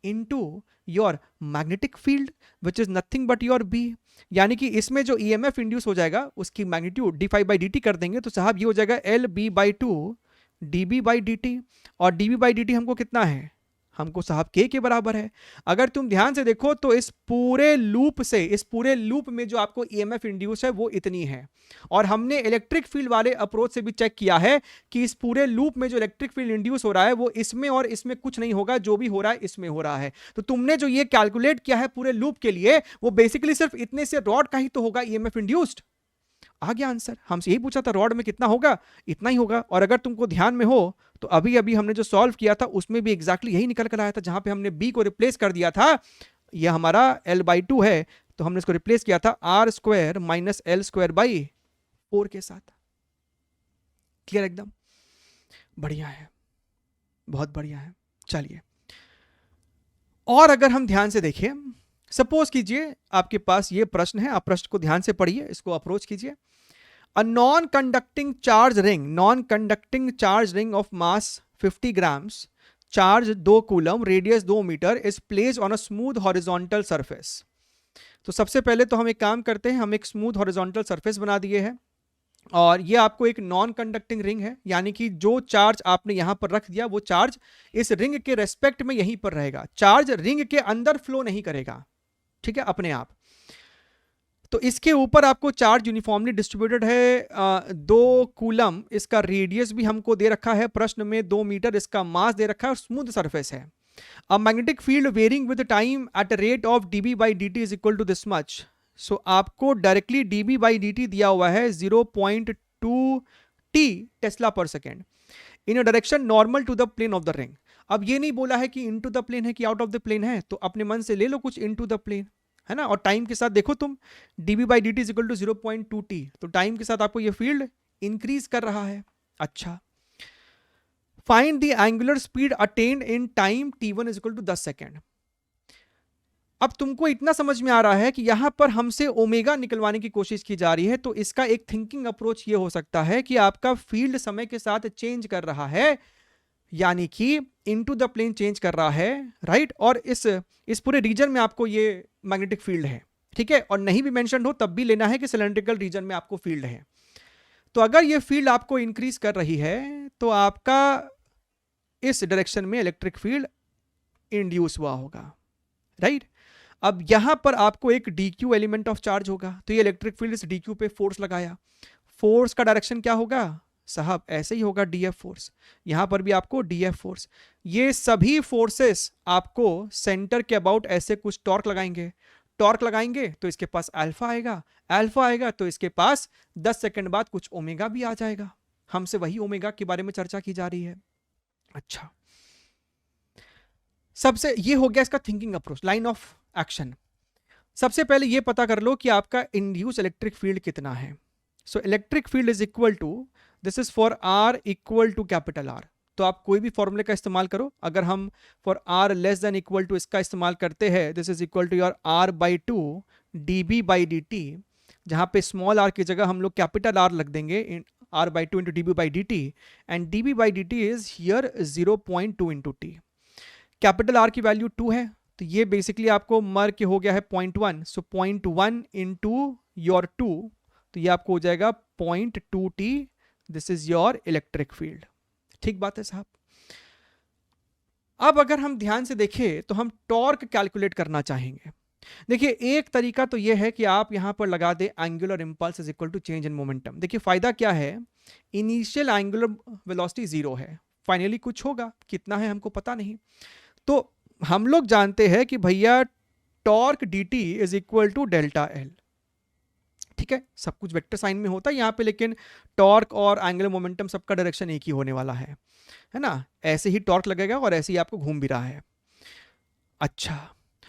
A: into your magnetic field which is nothing but your B. यानी कि इसमें जो ईएमएफ इंड्यूस हो जाएगा उसकी magnitude d phi by d t कर देंगे तो साहब ये हो जाएगा L B by two d B by d t. और D B by d T हमको कितना है, हमको साहब के बराबर है। अगर तुम ध्यान से देखो तो इस पूरे लूप में जो आपको ईएमएफ इंड्यूस है वो इतनी है। और हमने इलेक्ट्रिक फील्ड वाले अप्रोच से भी चेक किया है कि इस पूरे लूप में जो इलेक्ट्रिक फील्ड इंड्यूस हो रहा है वो इसमें और इसमें कुछ नहीं होगा, जो भी हो रहा है इसमें हो रहा है। तो तुमने जो ये कैलकुलेट किया है पूरे लूप के लिए वो बेसिकली सिर्फ इतने से रॉड का ही तो होगा ईएमएफ इंड्यूस्ड। आ गया आंसर। हमसे यही पूछा था रॉड में कितना होगा, इतना ही होगा। और अगर तुमको ध्यान में हो तो अभी अभी हमने जो सॉल्व किया था उसमें भी एग्जैक्टली यही निकल कर आया था, जहां पे हमने बी को रिप्लेस कर दिया था, यह हमारा एल बाई टू है तो हमने इसको रिप्लेस किया था R square minus L square by 4 के साथ। क्लियर, एकदम बढ़िया है, बहुत बढ़िया है। चलिए, और अगर हम ध्यान से देखें, सपोज कीजिए आपके पास ये प्रश्न है, आप प्रश्न को ध्यान से पढ़िए, इसको अप्रोच कीजिए। A non-conducting charge ring of mass 50 grams, charge 2 coulomb, radius 2 metre, is placed on a smooth horizontal surface। तो सबसे पहले तो हम एक काम करते हैं, हम एक स्मूथ हॉरिजॉन्टल सरफेस बना दिए हैं और ये आपको एक नॉन कंडक्टिंग रिंग है, यानी कि जो चार्ज आपने यहां पर रख दिया वो चार्ज इस रिंग के रेस्पेक्ट में यहीं पर रहेगा, चार्ज रिंग के अंदर फ्लो नहीं करेगा, ठीक है, अपने आप। तो इसके ऊपर आपको चार्ज यूनिफॉर्मली डिस्ट्रीब्यूटेड है, 2 कूलम, इसका रेडियस भी हमको दे रखा है प्रश्न में 2 मीटर, इसका मास दे रखा है और स्मूथ सरफेस है। A magnetic field varying with time at a rate of dB by dt is equal to this much. So आपको डायरेक्टली dB by dt दिया हुआ है 0.2 t tesla per second in a direction normal to the plane of the ring. अब ये नहीं बोला है कि इनटू द प्लेन है कि आउट ऑफ द प्लेन है, तो अपने मन से ले लो कुछ इनटू द प्लेन, है ना। और टाइम के साथ देखो तुम, dB by dt is equal to 0.2 t, तो टाइम के साथ आपको ये फील्ड इंक्रीज कर रहा है। अच्छा, find the angular speed attained in time t1 is equal to 10 second. अब तुमको इतना समझ में आ रहा है कि यहां पर हमसे ओमेगा निकलवाने की कोशिश की जा रही है, तो इसका एक थिंकिंग अप्रोच ये हो सकता है कि आपका फील्ड समय के साथ चेंज कर रहा है, यानी कि इनटू द प्लेन चेंज कर रहा है, राइट। और इस पूरे रीजन में आपको ये मैग्नेटिक फील्ड है, ठीक है। और नहीं भी मेंशन हो तब भी लेना है कि सिलेंड्रिकल रीजन में आपको फील्ड है। तो अगर ये फील्ड आपको इंक्रीज कर रही है तो आपका इस डायरेक्शन में इलेक्ट्रिक फील्ड इंड्यूस हुआ होगा, राइट। अब यहां पर आपको एक dq एलिमेंट ऑफ चार्ज होगा, तो ये इलेक्ट्रिक फील्ड इस dq पे फोर्स लगाया, फोर्स का डायरेक्शन क्या होगा साहब, ऐसे ही होगा df फोर्स। यहां पर भी आपको df फोर्स, ये सभी फोर्सेस आपको सेंटर के अबाउट ऐसे कुछ टॉर्क लगाएंगे, टॉर्क लगाएंगे तो इसके पास अल्फा आएगा, अल्फा आएगा तो इसके पास 10 सेकंड बाद कुछ ओमेगा भी आ जाएगा। हमसे वही ओमेगा के बारे में चर्चा की जा रही है। अच्छा, सबसे ये हो गया इसका thinking approach, line of action. सबसे पहले ये पता कर लो कि आपका इंड्यूस इलेक्ट्रिक फील्ड कितना है। So electric field is equal to, this is for R equal to capital R. तो आप कोई भी फॉर्मूले का इस्तेमाल करो, अगर हम for R less than equal to इसका इस्तेमाल करते हैं, this is equal to your R by two dB by dt, जहां पे स्मॉल आर की जगह हम लोग कैपिटल आर लग देंगे, R by two into dB by dt, and dB by dt is here 0.2 into t। Capital R की value 2 है, तो ये बेसिकली आपको मर के हो गया है 0.1, सो 0.1 इंटू योर 2, तो ये आपको हो जाएगा 0.2 t, this is your electric field. ठीक बात है साहब। अब अगर हम ध्यान से देखें तो हम टॉर्क कैलकुलेट करना चाहेंगे। देखिए, एक तरीका तो यह है कि आप यहां पर लगा दें angular impulse is equal to change in momentum. देखिए फायदा क्या है, इनिशियल एंगुलर वेलोसिटी 0 है, फाइनली कुछ होगा, कितना है हमको पता नहीं। तो हम लोग जानते हैं कि भैया torque dt is equal to delta L, ठीक है, सब कुछ वेक्टर साइन में होता है यहाँ पे, लेकिन टॉर्क और एंगुलर मोमेंटम सबका डायरेक्शन एक ही होने वाला है ना। ऐसे ही टॉर्क लगेगा और ऐसे ही आपको घूम भी रहा है। अच्छा,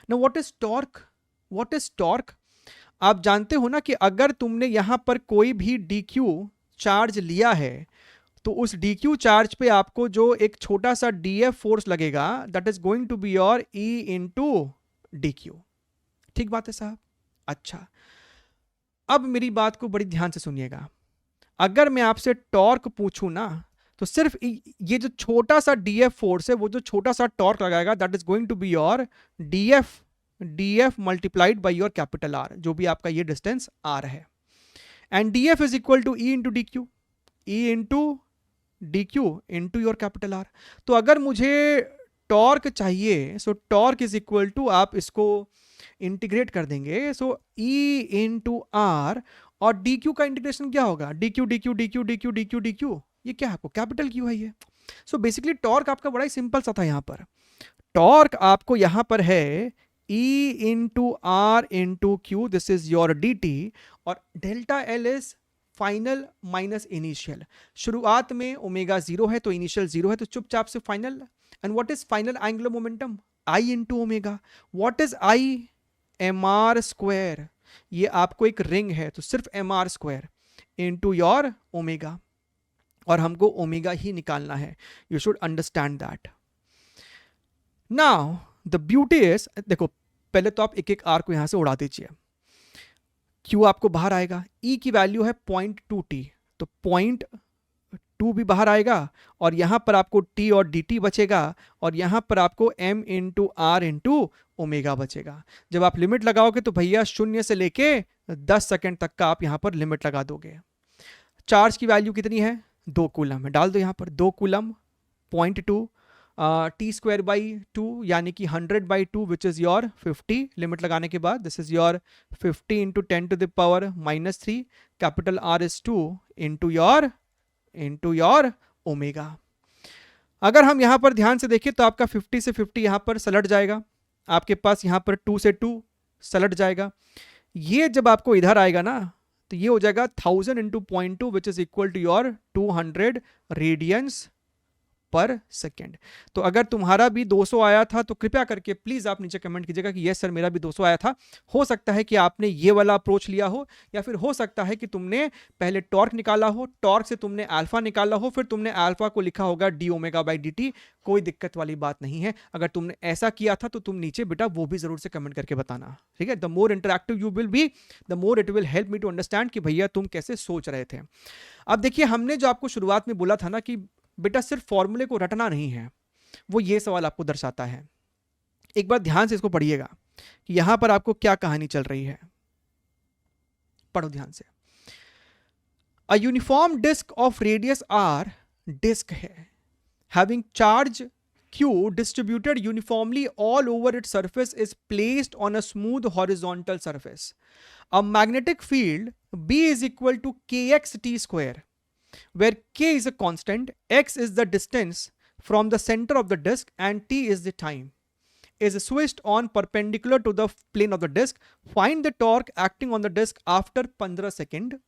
A: ना what is torque? What is torque? आप जानते हो ना कि अगर तुमने यहां पर कोई भी DQ चार्ज लिया है तो उस DQ चार्ज पे आपको जो एक छोटा सा DF फोर्स लगेगा, that is going to be your E into DQ। ठीक बात है साहब? अच्छा, अब मेरी बात को बड़ी ध्यान से सुनिएगा। अगर मैं आपसे टॉर्क पूछूं ना, तो सिर्फ ये जो छोटा सा DF फोर्स है, वो जो छोटा सा टॉर्क लगाएगा, that is going to be your DF multiplied by your capital R, जो भी आपका ये डिस्टेंस R है। And DF is equal to E into DQ, E into DQ into your capital R। तो अगर मुझे टॉर्क चाहिए, so torque is equal to, आप इसको इंटीग्रेट कर देंगे, सो E इंटू R, और DQ का इंटीग्रेशन क्या होगा? DQ DQ DQ DQ DQ DQ, ये क्या है आपको? कैपिटल Q है ये। सो बेसिकली टॉर्क आपका बड़ा ही सिंपल सा था। यहां पर टॉर्क आपको यहां पर है E into R into Q, this is your DT, और delta L is final minus initial. शुरुआत में ओमेगा 0 है तो इनिशियल 0 है, तो चुपचाप से final. And what is final angular momentum? I into omega. What is I? mr square. ये आपको एक रिंग है तो सिर्फ mr square into your omega, और हमको ओमेगा ही निकालना है। You should understand that. Now the beauty is, देखो पहले तो आप एक एक आर को यहां से उड़ा दीजिए। Q आपको बाहर आएगा, E की वैल्यू है 0.2t, तो 0.2 भी बाहर आएगा, और यहां पर आपको T और dt बचेगा, और यहां पर आपको M into R into omega बचेगा। जब आप लिमिट लगाओगे तो भैया 0 से लेके 10 सेकेंड तक का आप यहां पर लिमिट लगा दोगे। चार्ज की वैल्यू कितनी है? 2 कूलम है, डाल दो यहां पर 2 कूलम, 0.2 टी स्क्वायर बाई 2, यानी कि 100/2, विच इज योर 50। लिमिट लगाने के बाद this is your 50 into 10 to the power -3, capital R is 2 into your omega. अगर हम यहां पर ध्यान से देखें तो आपका 50 से 50 यहां पर सलट जाएगा, आपके पास यहां पर 2 से 2 सलट जाएगा। ये जब आपको इधर आएगा ना, तो ये हो जाएगा 1000 into 0.2, which is equal to your 200 radians per second. तो अगर तुम्हारा भी 200 आया था तो कृपया करके प्लीज आप नीचे कमेंट कीजिएगा कि यस सर मेरा भी 200 आया था। हो सकता है कि आपने ये वाला अप्रोच लिया हो, या फिर हो सकता है कि तुमने पहले टॉर्क निकाला हो, टॉर्क से तुमने अल्फा निकाला हो, फिर तुमने अल्फा को लिखा होगा डी ओमेगा बाई dt। कोई दिक्कत वाली बात नहीं है। अगर तुमने ऐसा किया था तो तुम नीचे बेटा वो भी जरूर से कमेंट करके बताना, ठीक है? The more interactive you will be, the more it will help me to understand कि भैया तुम कैसे सोच रहे थे। अब देखिए, हमने जो आपको शुरुआत में बोला था ना कि बेटा सिर्फ फॉर्मूले को रटना नहीं है, वो ये सवाल आपको दर्शाता है। एक बार ध्यान से इसको पढ़िएगा कि यहां पर आपको क्या कहानी चल रही है। पढ़ो ध्यान से। A uniform disc of radius R disc है, having charge Q distributed uniformly all over its surface is placed on a smooth horizontal surface. A magnetic field B is equal to kxt square, where k is a constant, x is the distance from the center of the disk, and t is the time, is switched on perpendicular to the plane of the disk. Find the torque acting on the disk after 15 seconds.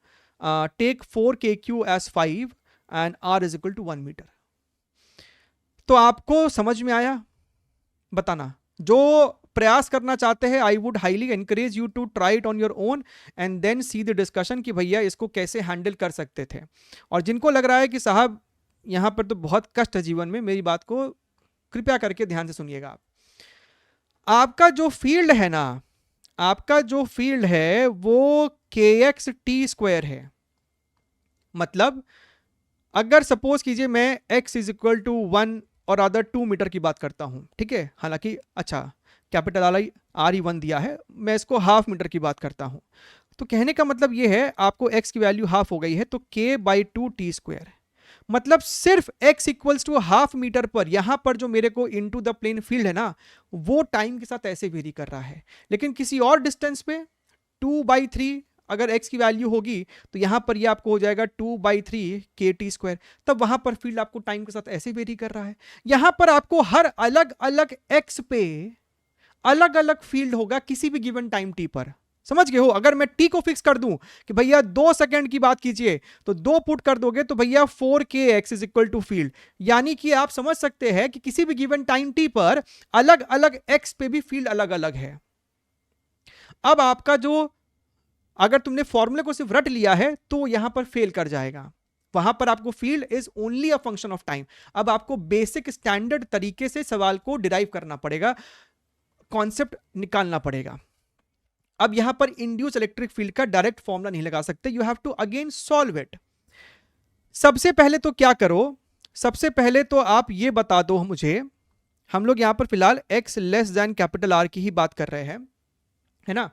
A: Take 4 kq as 5 and r is equal to 1 meter. तो आपको समझ में आया? बताना। जो प्रयास करना चाहते हैं, I would highly encourage you to try it on your own and then see the discussion कि भैया इसको कैसे हैंडल कर सकते थे। और जिनको लग रहा है कि साहब यहां पर तो बहुत कष्ट है जीवन में, मेरी बात को कृपया करके ध्यान से सुनिएगा। आपका जो फील्ड है ना, आपका जो फील्ड है वो kxt स्क्वायर है। मतलब अगर सपोज कीजिए मैं x इज इक्वल टू 1 और अदर 2 मीटर की बात करता हूं, ठीक है? हालांकि अच्छा कैपिटल R ही 1 दिया है, मैं इसको हाफ मीटर की बात करता हूं। तो कहने का मतलब ये है, आपको x की वैल्यू हाफ हो गई है, तो k/2 t स्क्वायर, मतलब सिर्फ x equals to half metre पर यहां पर जो मेरे को इनटू द प्लेन फील्ड है ना, वो टाइम के साथ ऐसे वेरी कर रहा है। लेकिन किसी और डिस्टेंस पे 2/3 अगर x की वैल्यू होगी तो यहां पर ये आपको हो जाएगा 2/3 kt स्क्वायर, तब वहां पर फील्ड आपको टाइम के साथ ऐसे वेरी कर रहा है। यहां पर आपको हर अलग अलग x पे अलग अलग फील्ड होगा किसी भी गिवन टाइम t पर। समझ गए हो? अगर मैं टी को फिक्स कर दूं कि भैया 2 सेकंड की बात कीजिए, तो 2 पुट कर दोगे तो भैया 4kx is equal to field. यानी कि आप समझ सकते हैं कि किसी भी गिवन टाइम टी पर अलग अलग एक्स पे भी फील्ड अलग अलग है। अब आपका जो, अगर तुमने फॉर्मूले को सिर्फ रट लिया है तो यहां पर फेल कर जाएगा। वहां पर आपको field is only a function of time. अब आपको बेसिक स्टैंडर्ड तरीके से सवाल को डिराइव करना पड़ेगा, कॉन्सेप्ट निकालना पड़ेगा। अब यहां पर इंड्यूस इलेक्ट्रिक फील्ड का डायरेक्ट फॉर्मूला नहीं लगा सकते, you have to again solve it. सबसे पहले तो क्या करो, सबसे पहले तो आप ये बता दो मुझे, हम लोग यहां पर फिलहाल x less than capital R की ही बात कर रहे हैं, है ना।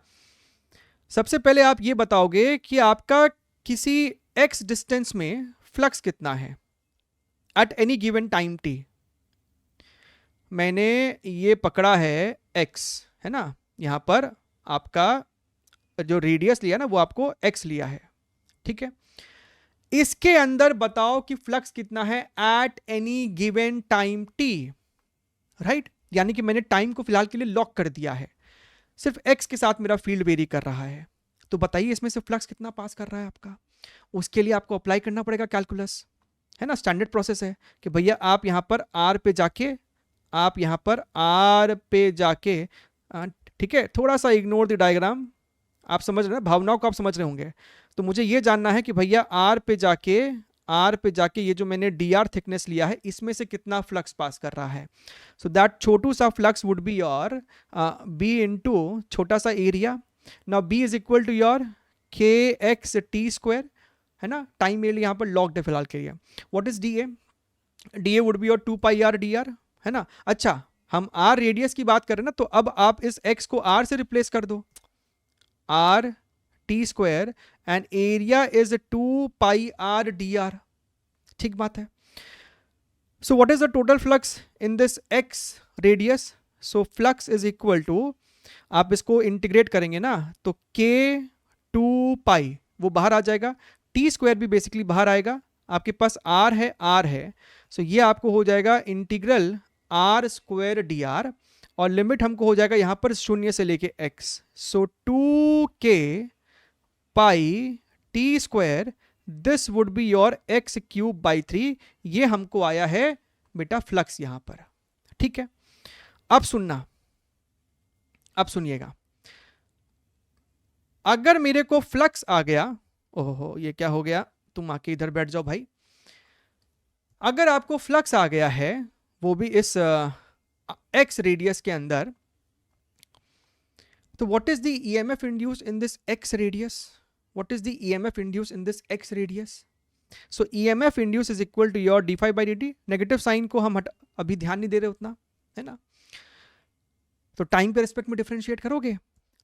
A: सबसे पहले आप ये बताओगे कि आपका किसी x डिस्टेंस में फ्लक्स कितना है at any given time t। मैंने ये पकड़ा है x, है ना, यहां पर आपका जो रेडियस लिया ना वो आपको x लिया है, ठीक है। इसके अंदर बताओ कि फ्लक्स कितना है at any given time t, right. यानी कि मैंने टाइम को फिलहाल के लिए लॉक कर दिया है, सिर्फ x के साथ मेरा फील्ड वेरी कर रहा है। तो बताइए इसमें से फ्लक्स कितना पास कर रहा है आपका। उसके लिए आपको अप्लाई करना पड़ेगा कैलकुलस, है ना, स्टैंडर्ड प्रोसेस है कि भैया आप यहां पर r पे जाके, आप यहां पर r पे जाके, ठीक है, थोड़ा सा इग्नोर द डायग्राम, आप समझ रहे हैं, भावनाओं को आप समझ रहे होंगे। तो मुझे ये जानना है कि भैया r पे जाके ये जो मैंने dr थिकनेस लिया है इसमें से कितना फ्लक्स पास कर रहा है। सो दैट छोटू सा flux would be your b into छोटा सा area. Now b is equal to your kx t square, है ना। टाइम एरिया यहाँ पर लॉक्ड है फिलहाल के लिए। What is dA would be your 2 pi r dr, है ना। अच्छा, हम r रेडियस की बात कर रहे हैं ना, तो अब आप इस x को r से रिप्लेस कर दो, r t square and area is 2 pi r dr, ठीक बात है। So what is the total flux in this x radius. So flux is equal to, आप इसको इंटीग्रेट करेंगे ना तो k 2 पाई वो बाहर आ जाएगा, t स्क्वायर भी बेसिकली बाहर आएगा, आपके पास r है। सो ये आपको हो जाएगा इंटीग्रल r स्क्वायर dr, और लिमिट हमको हो जाएगा यहां पर 0 से लेके x। So 2k pi t square, this would be your x cube by 3। ये हमको आया है बेटा फ्लक्स यहां पर, ठीक है। अब सुनिएगा, अगर मेरे को फ्लक्स आ गया, ओहो ये क्या हो गया, तुम आके इधर बैठ जाओ भाई। अगर आपको फ्लक्स आ गया है वो भी इस x रेडियस के अंदर, तो what is the EMF induce in this x radius, what is the EMF induce in this x radius. So EMF induce is equal to your d phi by dt। Negative sign को हम अभी ध्यान नहीं दे रहे उतना, है ना। तो टाइम पे रिस्पेक्ट में डिफरेंशिएट करोगे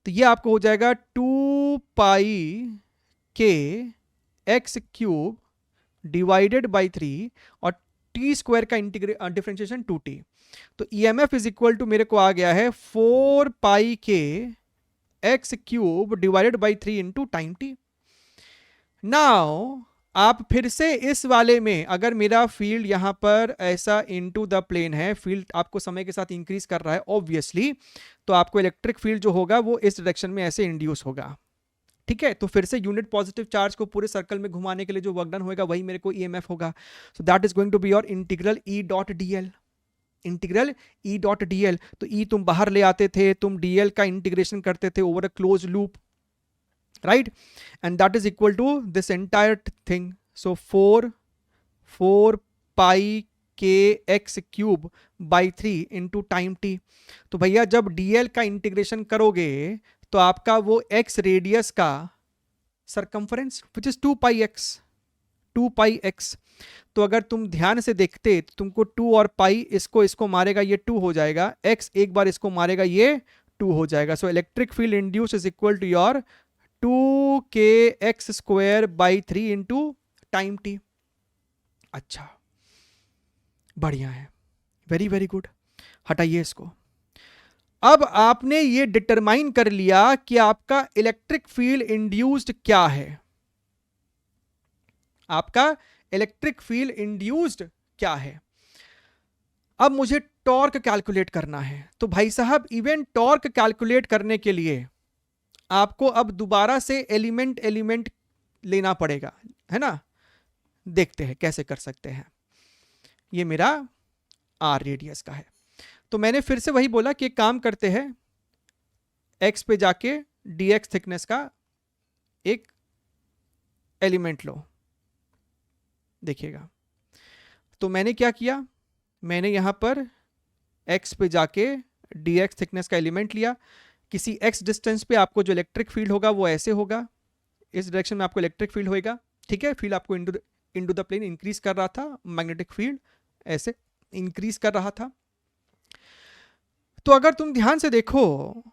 A: तो ये आपको हो जाएगा 2 पाई k x cube divided by 3 और t स्क्वायर का डिफरेंशिएशन 2t। तो EMF इज इक्वल टू मेरे को आ गया है 4 पाई k x cube divided by 3 into time t। Now आप फिर से इस वाले में, अगर मेरा फील्ड यहां पर ऐसा इनटू द प्लेन है, फील्ड आपको समय के साथ इंक्रीज कर रहा है ऑब्वियसली, तो आपको इलेक्ट्रिक फील्ड जो होगा वो इस डायरेक्शन में ऐसे इंड्यूस होगा, ठीक है। तो फिर से यूनिट पॉजिटिव चार्ज को पूरे सर्कल में घुमाने के लिए जो वर्क डन होगा वही मेरे को ईएमएफ होगा। So that is going to be your integral E dot DL, integral E dot DL. तो ई तुम बाहर ले आते थे, तुम डीएल का इंटीग्रेशन करते थे over a close loop, right, and that is equal to this entire thing. So 4 pi के x cube by 3 into time t. तो भैया जब डीएल का इंटीग्रेशन करोगे तो आपका वो x रेडियस का circumference which is 2 pi x। तो अगर तुम ध्यान से देखते तो तुमको 2 और पाई इसको मारेगा, ये 2 हो जाएगा, x एक बार इसको मारेगा ये 2 हो जाएगा। So electric field induce is equal to your 2kx square by 3 into time T. अच्छा बढ़िया है, वेरी वेरी गुड, हटाइए इसको। अब आपने ये डिटरमाइन कर लिया कि आपका इलेक्ट्रिक फील्ड इंड्यूस्ड क्या है, आपका इलेक्ट्रिक फील्ड इंड्यूस्ड क्या है। अब मुझे टॉर्क कैलकुलेट करना है। तो भाई साहब इवन टॉर्क कैलकुलेट करने के लिए आपको अब दोबारा से एलिमेंट एलिमेंट लेना पड़ेगा, है ना। देखते हैं कैसे कर सकते हैं। ये मेरा आर रेडियस का है, तो मैंने फिर से वही बोला कि एक काम करते हैं, एक्स पे जाके dx थिकनेस का एक एलिमेंट लो। देखिएगा, तो मैंने क्या किया, मैंने यहां पर x पे जाके dx थिकनेस का एलिमेंट लिया। किसी x डिस्टेंस पे आपको जो इलेक्ट्रिक फील्ड होगा वो ऐसे होगा, इस डायरेक्शन में आपको इलेक्ट्रिक फील्ड होएगा, ठीक है। फील्ड आपको इनटू द प्लेन इंक्रीज कर रहा था, मैग्नेटिक फील्ड ऐसे इंक्रीज कर रहा था। तो अगर तुम ध्यान से देखो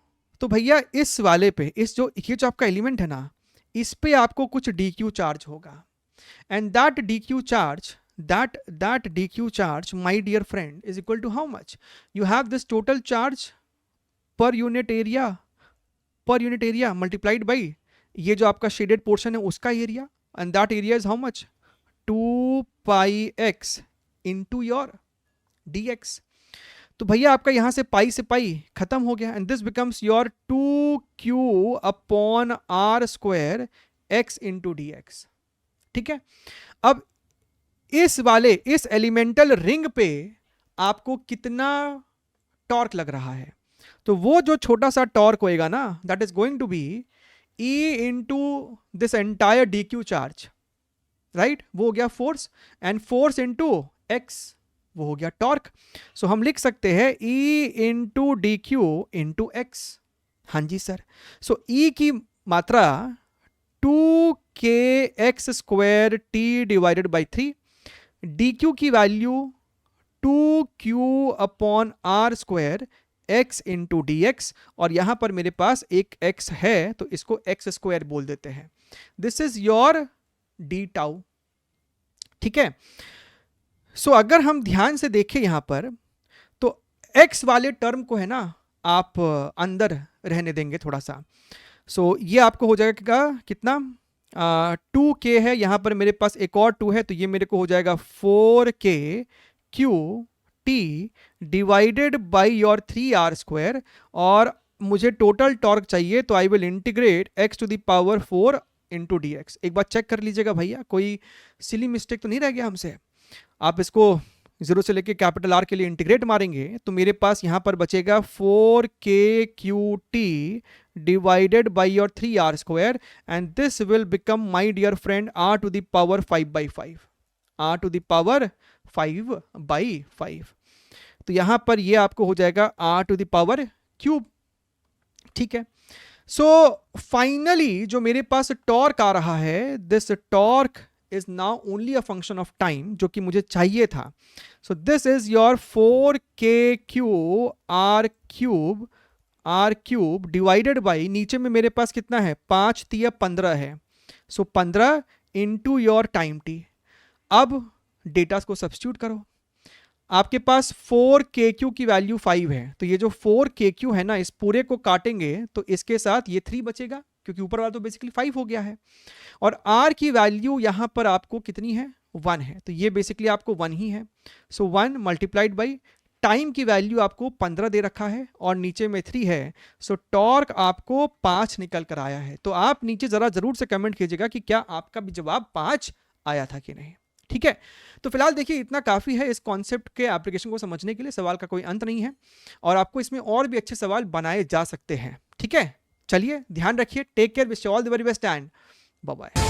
A: तो भैया इस वाले पे, इस जो ये जो आपका एलिमेंट है ना, इस पे आपको कुछ dq चार्ज होगा, and that dq charge, that dq charge, my dear friend, is equal to how much? You have this total charge per unit area multiplied by ये जो आपका शेडेड पोर्शन है उसका area, and that area is how much, 2 pi x into your dx। तो भैया आपका यहां से पाई से पाई खत्म हो गया, and this becomes your 2q upon r square x into dx, ठीक है। अब इस एलिमेंटल रिंग पे आपको कितना टॉर्क लग रहा है, तो वो जो छोटा सा टॉर्क होएगा ना, that is going to be E into this entire dq charge, right, वो हो गया force, and force into x, वो हो गया टॉर्क। सो हम लिख सकते हैं E into dq into x। हाँ जी सर, सो E की मात्रा 2kx square t divided by 3, dq की value 2q upon r square x into dx, और यहां पर मेरे पास एक x है तो इसको x स्क्वायर बोल देते हैं। This is your d tau, ठीक है। सो अगर हम ध्यान से देखें यहां पर, तो x वाले टर्म को है ना आप अंदर रहने देंगे थोड़ा सा। सो ये आपको हो जाएगा कितना, 2k है, यहां पर मेरे पास एक और 2 है, तो ये मेरे को हो जाएगा 4k q t divided by your 3r square, और मुझे टोटल टॉर्क चाहिए, तो I will integrate x to the power 4 into dx। एक बार चेक कर लीजिएगा भैया, कोई सिली मिस्टेक तो नहीं रह गया हमसे। आप इसको 0 से लेके कैपिटल R के लिए इंटीग्रेट मारेंगे तो मेरे पास यहां पर बचेगा 4kqt divided by your 3r square, and this will become my dear friend r to the power 5/5, r to the power 5/5। तो यहां पर ये आपको हो जाएगा r to the power cube, ठीक है। सो फाइनली जो मेरे पास टॉर्क आ रहा है, this torque is now only a function of time, जो कि मुझे चाहिए था। so this is your 4kq r cube divided by, नीचे में मेरे पास कितना है, 5 3 15 है, so 15 into your time t। अब डेटा को सब्स्टिट्यूट करो, आपके पास 4kq की वैल्यू 5 है, तो ये जो 4kq है ना, इस पूरे को काटेंगे तो इसके साथ ये 3 बचेगा, क्योंकि ऊपर वाला तो बेसिकली 5 हो गया है, और r की वैल्यू यहां पर आपको कितनी है, 1 है, तो ये बेसिकली आपको 1 ही है। सो 1 मल्टीप्लाइड बाई टाइम की वैल्यू आपको 15 दे रखा है और नीचे में 3 है, सो टॉर्क आपको 5 निकल कर आया है। तो आप नीचे जरा जरूर से कमेंट कीजिएगा कि क्या आपका भी जवाब 5 आया था कि नहीं, ठीक है। तो फिलहाल देखिए इतना काफ़ी है इस कॉन्सेप्ट के एप्लीकेशन को समझने के लिए, सवाल का कोई अंत नहीं है और आपको इसमें और भी अच्छे सवाल बनाए जा सकते हैं, ठीक है। चलिए ध्यान रखिए, take care, wish you all the very best and bye bye.